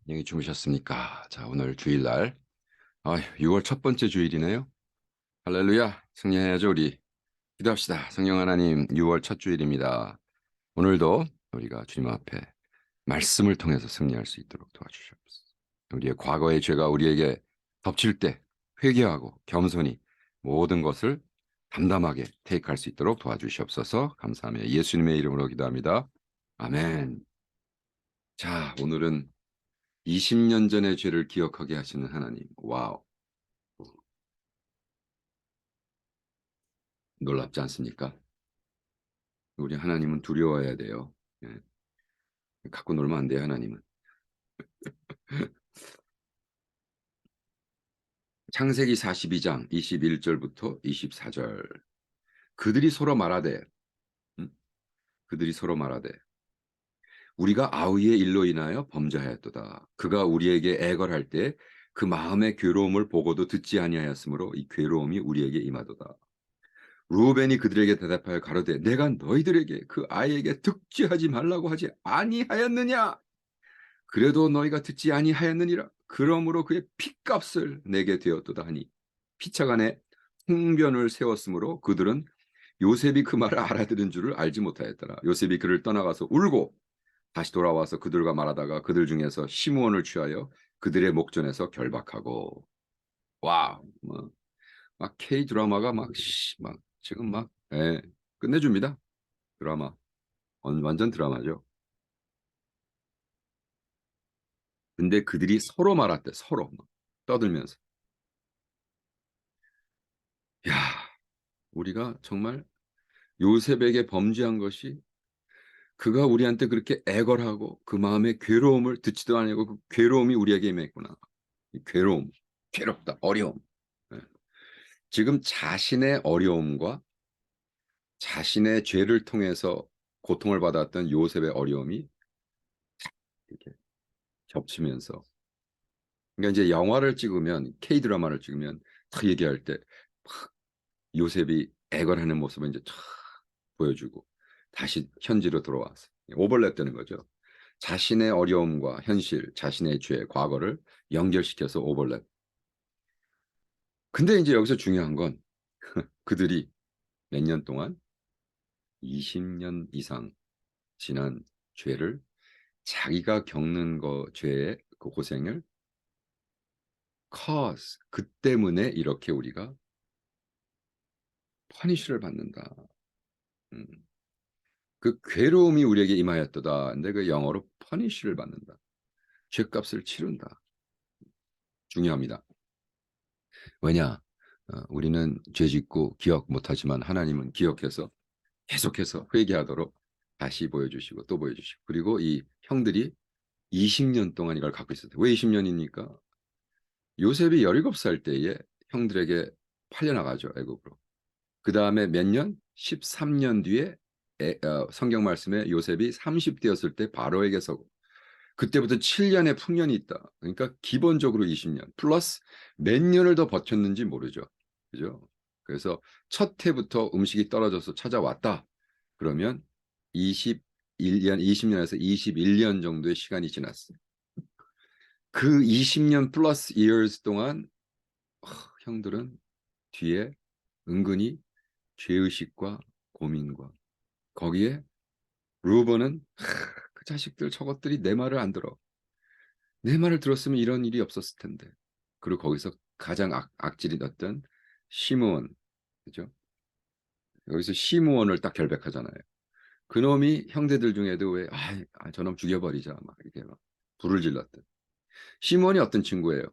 안녕히 주무셨습니까? 자, 오늘 주일날 6월 첫 번째 주일이네요. 할렐루야, 승리해야죠. 우리 기도합시다. 성령 하나님, 6월 첫 주일입니다. 오늘도 우리가 주님 앞에 말씀을 통해서 승리할 수 있도록 도와주시옵소서. 우리의 과거의 죄가 우리에게 덮칠 때 회개하고 겸손히 모든 것을 담담하게 테이크할 수 있도록 도와주시옵소서. 감사하며 예수님의 이름으로 기도합니다. 아멘. 자, 오늘은 20년 전의 죄를 기억하게 하시는 하나님. 와우. 놀랍지 않습니까? 우리 하나님은 두려워해야 돼요. 예. 갖고 놀면 안 돼요, 하나님은. 창세기 42장 21절부터 24절. 그들이 서로 말하되, 음? 그들이 서로 말하되, 우리가 아우의 일로 인하여 범죄하였도다. 그가 우리에게 애걸할 때 그 마음의 괴로움을 보고도 듣지 아니하였으므로 이 괴로움이 우리에게 임하도다. 루벤이 그들에게 대답하여 가로되, 내가 너희들에게 그 아이에게 득죄하지 말라고 하지 아니하였느냐? 그래도 너희가 듣지 아니하였느니라. 그러므로 그의 핏값을 내게 되었도다 하니 피차간에 홍변을 세웠으므로 그들은 요셉이 그 말을 알아들은 줄을 알지 못하였더라. 요셉이 그를 떠나가서 울고 다시 돌아와서 그들과 말하다가 그들 중에서 시므온을 취하여 그들의 목전에서 결박하고. 와, 막 K 드라마가 막 지금 막 끝내줍니다. 드라마 완전 드라마죠. 근데 그들이 서로 말았대. 서로 막 떠들면서. 야, 우리가 정말 요셉에게 범죄한 것이 그가 우리한테 그렇게 애걸하고 그 마음의 괴로움을 듣지도 아니고 그 괴로움이 우리에게 임했구나. 이 괴로움, 괴롭다, 어려움. 예. 지금 자신의 어려움과 자신의 죄를 통해서 고통을 받았던 요셉의 어려움이 이렇게 겹치면서, 그러니까 이제 영화를 찍으면, K 드라마를 찍으면 탁 얘기할 때 막 요셉이 애걸하는 모습을 이제 쫙 보여주고 다시 현지로 돌아와서 오버랩되는 거죠. 자신의 어려움과 현실, 자신의 죄, 과거를 연결시켜서 오버랩. 근데 이제 여기서 중요한 건 그들이 몇 년 동안 20년 이상 지난 죄를, 자기가 겪는 죄의 그 고생을 그 때문에 이렇게 우리가 퍼니쉬를 받는다. 음. 그 괴로움이 우리에게 임하였도다. 근데 그 영어로 퍼니쉬를 받는다. 죄값을 치른다. 중요합니다. 왜냐? 우리는 죄짓고 기억 못하지만 하나님은 기억해서 계속해서 회개하도록 다시 보여주시고 또 보여주시고, 그리고 이 형들이 20년 동안 이걸 갖고 있었대. 왜 20년입니까? 요셉이 17살 때에 형들에게 팔려나가죠, 애굽으로. 그 다음에 몇 년? 13년 뒤에 성경 말씀에 요셉이 30대였을 때 바로에게 서고, 그때부터 7년의 풍년이 있다. 그러니까 기본적으로 20년 플러스 몇 년을 더 버텼는지 모르죠. 그죠? 그래서 첫 해부터 음식이 떨어져서 찾아왔다. 그러면 21년, 20년에서 21년 정도의 시간이 지났어요. 그 20년 플러스 years 동안 형들은 뒤에 은근히 죄의식과 고민과, 거기에 루번은 그 자식들 저것들이 내 말을 안 들어. 내 말을 들었으면 이런 일이 없었을 텐데. 그리고 거기서 가장 악질이었던 시므온, 그죠? 여기서 시므온을 딱 결백하잖아요. 그놈이 형제들 중에도 왜 저놈 죽여버리자 막 이렇게 막 불을 질렀던. 시므온이 어떤 친구예요?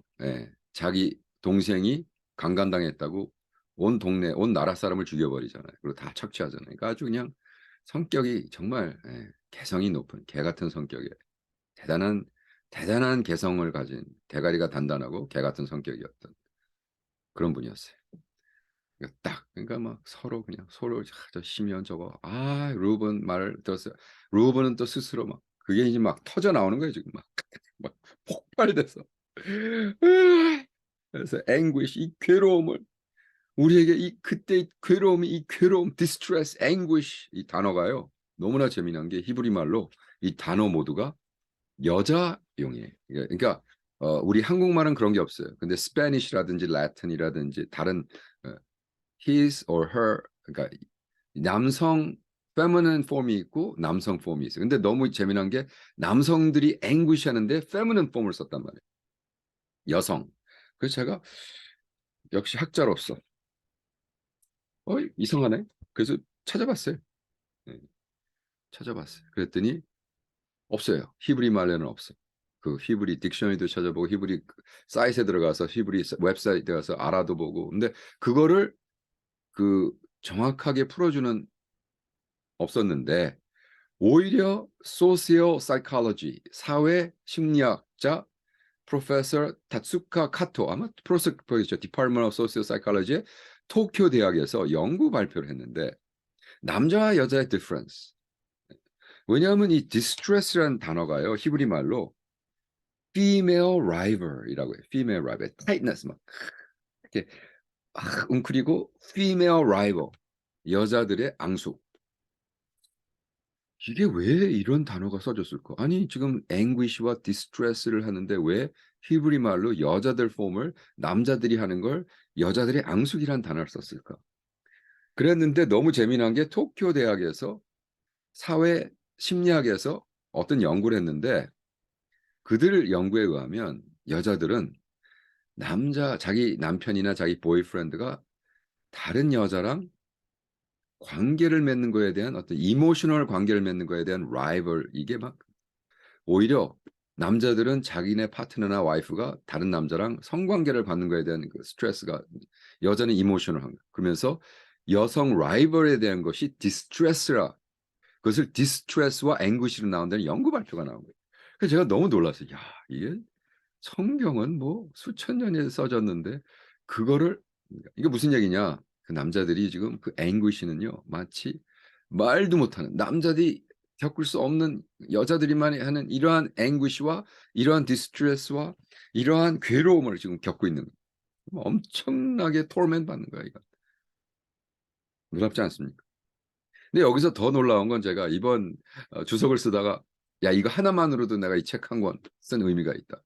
자기 동생이 강간당했다고 온 동네, 온 나라 사람을 죽여버리잖아요. 그리고 다 착취하잖아요. 그러니까 아주 그냥 성격이 정말 개성이 높은 개 같은 성격이에요. 대단한 개성을 가진, 대가리가 단단하고 개 같은 성격이었던 그런 분이었어요. 그러니까 막 서로 그냥 서로 저 시면 저거 루번 말을 들었어요. 루번은 또 스스로 막 그게 이제 막 터져 나오는 거예요 지금 막 폭발돼서. 그래서 anguish, 이 괴로움을 우리에게 그때 괴로움이, 이 괴로움, distress, anguish, 이 단어가요 너무나 재미난 게 히브리 말로 이 단어 모두가 여자 용이에요. 그러니까 우리 한국말은 그런 게 없어요. 근데 스페니쉬라든지 라틴이라든지 다른 his or her, 그러니까 남성 feminine 폼이 있고 남성 폼이 있어요. 근데 너무 재미난 게 남성들이 anguish 하는데 feminine 폼을 썼단 말이에요. 여성. 그래서 제가 역시 학자로서 이상하네. 그래서 찾아봤어요. 네, 찾아봤어요. 그랬더니 없어요. 히브리 말에는 없어요. 그 히브리 딕셔너리도 찾아보고 히브리 사이트에 들어가서 히브리 웹사이트에 가서 알아도 보고. 근데 그거를 그 정확하게 풀어주는 없었는데 오히려 소시오 사이콜로지 사회 심리학자 프로페서 타츠카 카토 아마 프로세서죠 디파트먼트 오브 소시오 사이콜로지의 도쿄 대학에서 연구 발표를 했는데 남자와 여자의 디퍼런스. 왜냐하면 이 distress라는 단어가요 히브리 말로 female rival이라고 해요. female rival, tightness 막 이렇게 웅크리고 female rival 여자들의 앙숙. 이게 왜 이런 단어가 써졌을까? 아니 지금 anguish와 distress를 하는데 왜 히브리 말로 여자들 폼을 남자들이 하는 걸 여자들의 앙숙이란 단어를 썼을까? 그랬는데 너무 재미난 게 도쿄 대학에서 사회 심리학에서 어떤 연구를 했는데 그들 연구에 의하면 여자들은 자기 남편이나 자기 보이프렌드가 다른 여자랑 관계를 맺는 거에 대한 어떤 이모셔널 관계를 맺는 거에 대한 라이벌 이게 막 오히려 남자들은 자기네 파트너나 와이프가 다른 남자랑 성관계를 받는 거에 대한 그 스트레스가 여자는 이모셔널한 거. 그러면서 여성 라이벌에 대한 것이 디스트레스라 그것을 디스트레스와 앵구시로 나온다는 연구 발표가 나온 거예요. 그래서 제가 너무 놀랐어요. 야, 이게 성경은 뭐 수천 년에 써졌는데 그거를 이게 무슨 얘기냐? 그 남자들이 지금 그 앵구시는요 마치 말도 못하는 남자들이 겪을 수 없는 여자들이만 하는 이러한 앵구시와 이러한 디스트레스와 이러한 괴로움을 지금 겪고 있는 거예요. 엄청나게 토르멘 받는 거야 이거. 놀랍지 않습니까? 근데 여기서 더 놀라운 건 제가 이번 주석을 쓰다가 야 이거 하나만으로도 내가 이 책 한 권 쓴 의미가 있다.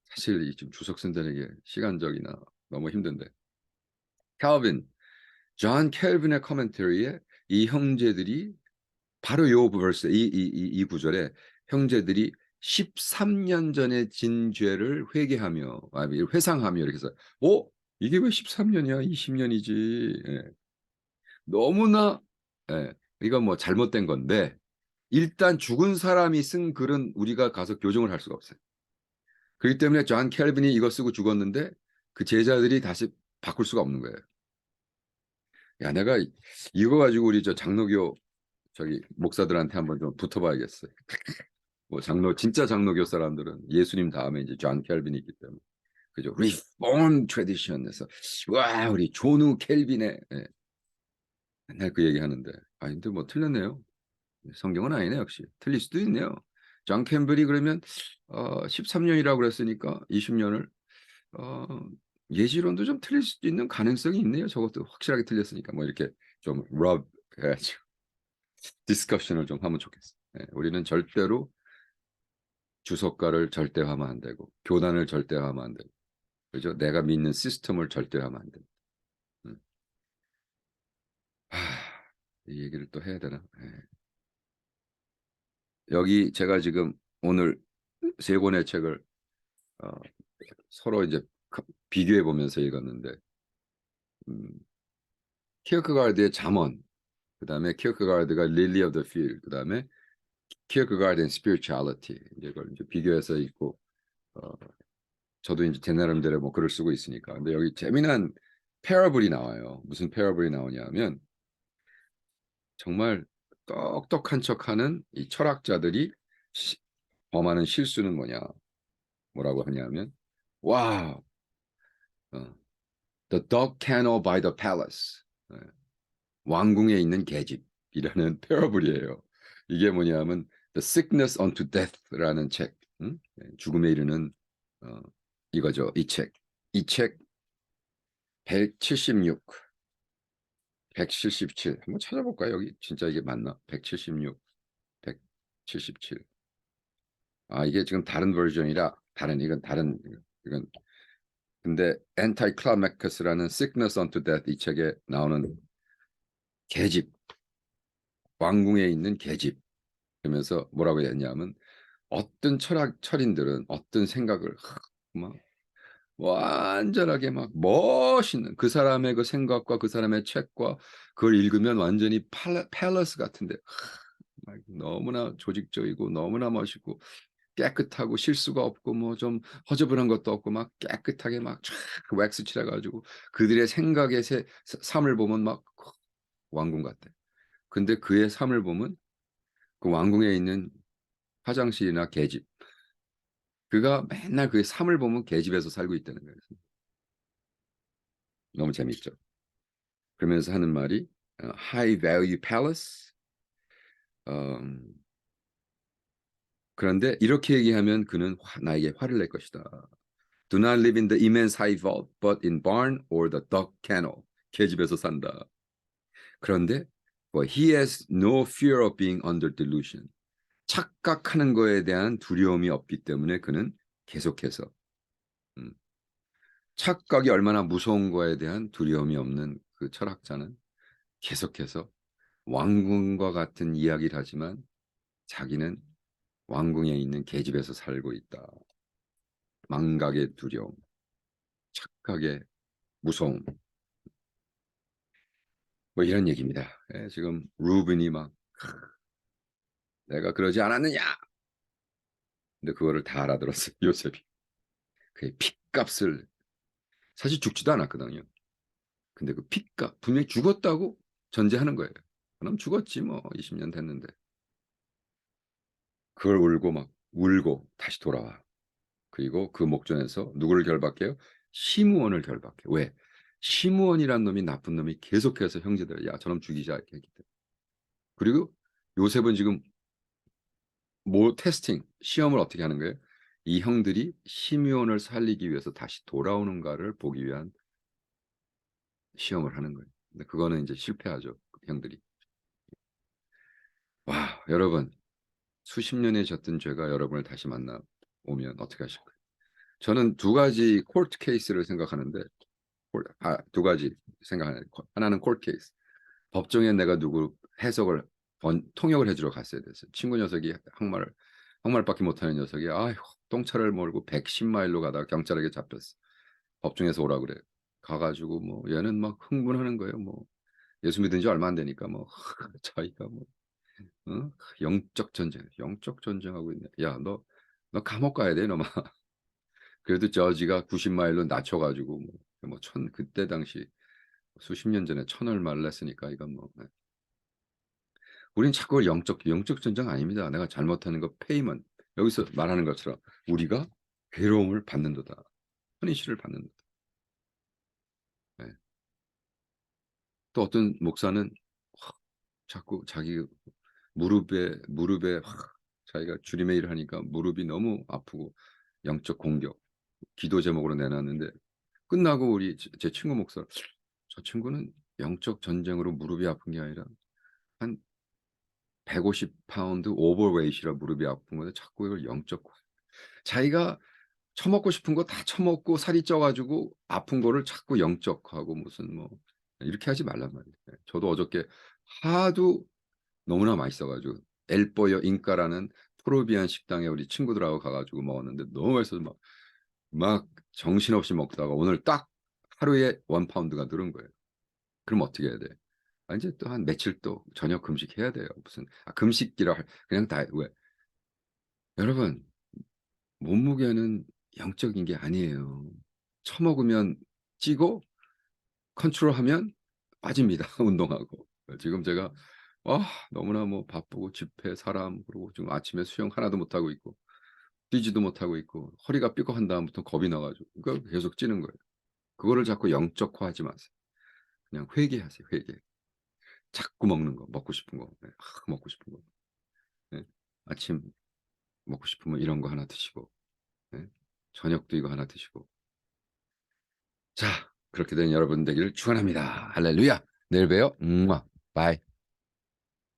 사실 이 지금 주석 쓴다는 게 시간적이나 너무 힘든데 칼빈, 존 켈빈의 커멘터리에 이 형제들이 바로 요 버스 이 구절에 형제들이 13년 전에 진 죄를 회개하며 회상하며 이렇게 해서 이게 왜 13년이야 20년이지 너무나 이건 뭐 잘못된 건데 일단 죽은 사람이 쓴 글은 우리가 가서 교정을 할 수가 없어요. 그렇기 때문에 존 켈빈이 이거 쓰고 죽었는데 그 제자들이 다시 바꿀 수가 없는 거예요. 야, 내가 이거 가지고 우리 저 장로교 저기 목사들한테 한번 좀 붙어봐야겠어요. 뭐 진짜 장로교 사람들은 예수님 다음에 이제 존 켈빈이 있기 때문에 그죠? 리폼 트래디션에서 와 우리 존 켈빈의 맨날 그 얘기하는데 근데 뭐 틀렸네요. 성경은 아니네 역시 틀릴 수도 있네요. 존 캠벨이 그러면 13년이라고 그랬으니까 20년을 예지론도 좀 틀릴 수도 있는 가능성이 있네요. 저것도 확실하게 틀렸으니까 뭐 이렇게 좀 해가지고 디스커션을 좀 하면 좋겠어요. 우리는 절대로 주석가를 절대화하면 안 되고 교단을 절대화하면 안 되고 그죠? 내가 믿는 시스템을 절대화하면 안 됩니다. 이 얘기를 또 해야 되나? 여기 제가 지금 오늘 세 권의 책을 어, 서로 이제 비교해 보면서 읽었는데 키어크가르드의 잠언, 그다음에 키어크가르드가 Lily of the Field, 그다음에 키어크가르드 and Spirituality 이걸 이제 비교해서 읽고 저도 이제 제 나름대로 뭐 글을 쓰고 있으니까. 근데 여기 재미난 패러블이 나와요. 무슨 패러블이 나오냐면 정말 똑똑한 척하는 이 철학자들이 범하는 실수는 뭐라고 하냐면 와, the dog kennel by the palace. 왕궁에 있는 계집이라는 패러블이에요. 이게 뭐냐면 The Sickness unto Death라는 책, 죽음에 이르는 이거죠. 이 책 176, 177 한번 찾아볼까요? 여기 진짜 이게 맞나? 176, 177. 이게 지금 다른 버전이라 이건 근데 Anticlimacus라는 Sickness unto Death 이 책에 나오는 계집, 왕궁에 있는 계집 그러면서 뭐라고 했냐면 어떤 철인들은 어떤 생각을 막 완전하게 막 멋있는 그 사람의 그 생각과 그 사람의 책과 그걸 읽으면 완전히 팰러스 같은데 막 너무나 조직적이고 너무나 멋있고 깨끗하고 실수가 없고 뭐 좀 허접한 것도 없고 막 깨끗하게 막 쫙 왁스 칠해 가지고 그들의 생각의 삶을 보면 막 왕궁 같대. 근데 그의 삶을 보면 그 왕궁에 있는 화장실이나 계집 그가 맨날 그의 삶을 보면 계집에서 살고 있다는 거예요. 너무 재미있죠. 그러면서 하는 말이 high value palace. 그런데 이렇게 얘기하면 그는 나에게 화를 낼 것이다. Do not live in the immense high vault, but in barn or the dog kennel. 계집에서 산다. 그런데 but he has no fear of being under delusion. 착각하는 거에 대한 두려움이 없기 때문에 그는 계속해서 음, 착각이 얼마나 무서운 거에 대한 두려움이 없는 그 철학자는 계속해서 왕궁과 같은 이야기를 하지만 자기는 왕궁에 있는 계집에서 살고 있다. 망각의 두려움, 착각의 무서움, 뭐 이런 얘기입니다. 지금 루벤이 막 내가 그러지 않았느냐? 근데 그거를 다 알아들었어요. 요셉이. 그의 핏값을 사실 죽지도 않았거든요. 근데 그 핏값 분명히 죽었다고 전제하는 거예요. 그럼 죽었지 뭐 20년 됐는데. 그걸 울고 다시 돌아와. 그리고 그 목전에서 누구를 결박해요? 시므온을 결박해. 왜? 시므온이란 놈이 나쁜 놈이 계속해서 형제들 야 저놈 죽이자 이렇게 했기 때문에. 그리고 요셉은 지금 테스팅 시험을 어떻게 하는 거예요? 이 형들이 시므온을 살리기 위해서 다시 돌아오는가를 보기 위한 시험을 하는 거예요. 근데 그거는 이제 실패하죠. 형들이. 와, 여러분 수십 년에 졌던 죄가 여러분을 다시 만나 오면 어떻게 하실 거예요? 저는 두 가지 콜트 케이스를 생각하는데 두 가지 생각하는 하나는 콜트 케이스. 법정에 내가 누구 해석을 통역을 해주러 갔어야 됐어요. 친구 녀석이 한국말밖에 못하는 녀석이 똥차를 몰고 110마일로 가다가 경찰에게 잡혔어. 법정에서 오라 그래. 가가지고 뭐 얘는 막 흥분하는 거예요. 뭐 예수 믿은 지 얼마 안 되니까 뭐 자기가 뭐 영적 전쟁하고 있네. 야, 너 감옥 가야 돼, 너마. 그래도 저지가 90마일로 낮춰가지고 그때 당시 수십 년 전에 1000얼마를 냈으니까 이건 뭐. 네. 우린 자꾸 영적 전쟁 아닙니다. 내가 잘못하는 거 페이먼. 여기서 말하는 것처럼 우리가 괴로움을 받는도다. 퍼니시를 받는다. 네. 또 어떤 목사는 자꾸 자기 무릎에 자기가 주림의 일을 하니까 무릎이 너무 아프고 영적 공격 기도 제목으로 내놨는데 끝나고 제 친구 목사 저 친구는 영적 전쟁으로 무릎이 아픈 게 아니라 한 150파운드 오버웨이트라 무릎이 아픈 건데 자꾸 이걸 영적 자기가 처먹고 싶은 거 다 처먹고 살이 쪄가지고 아픈 거를 자꾸 영적하고 무슨 뭐 이렇게 하지 말란 말이에요. 저도 어저께 하도 너무나 맛있어가지고 엘뽀여 잉까라는 토르비안 식당에 우리 친구들하고 가가지고 먹었는데 너무 맛있어서 막 정신없이 먹다가 오늘 딱 하루에 1파운드가 늘은 거예요. 그럼 어떻게 해야 돼? 이제 또 한 며칠 또 저녁 금식해야 돼요. 무슨 금식기라 그냥 다 왜? 여러분 몸무게는 영적인 게 아니에요. 처먹으면 찌고 컨트롤하면 빠집니다. 운동하고. 지금 제가 너무나 뭐 바쁘고 집회 사람 그리고 지금 아침에 수영 하나도 못 하고 있고 뛰지도 못하고 있고 허리가 삐걱한 다음부터 겁이 나가지고 그러니까 계속 찌는 거예요. 그거를 자꾸 영적화하지 마세요. 그냥 회개하세요. 회개. 자꾸 먹는 거, 먹고 싶은 거, 네, 먹고 싶은 거. 네. 아침 먹고 싶으면 이런 거 하나 드시고, 네. 저녁도 이거 하나 드시고. 자, 그렇게 된 여러분 되기를 축원합니다. 할렐루야. 내일 봬요. 바이.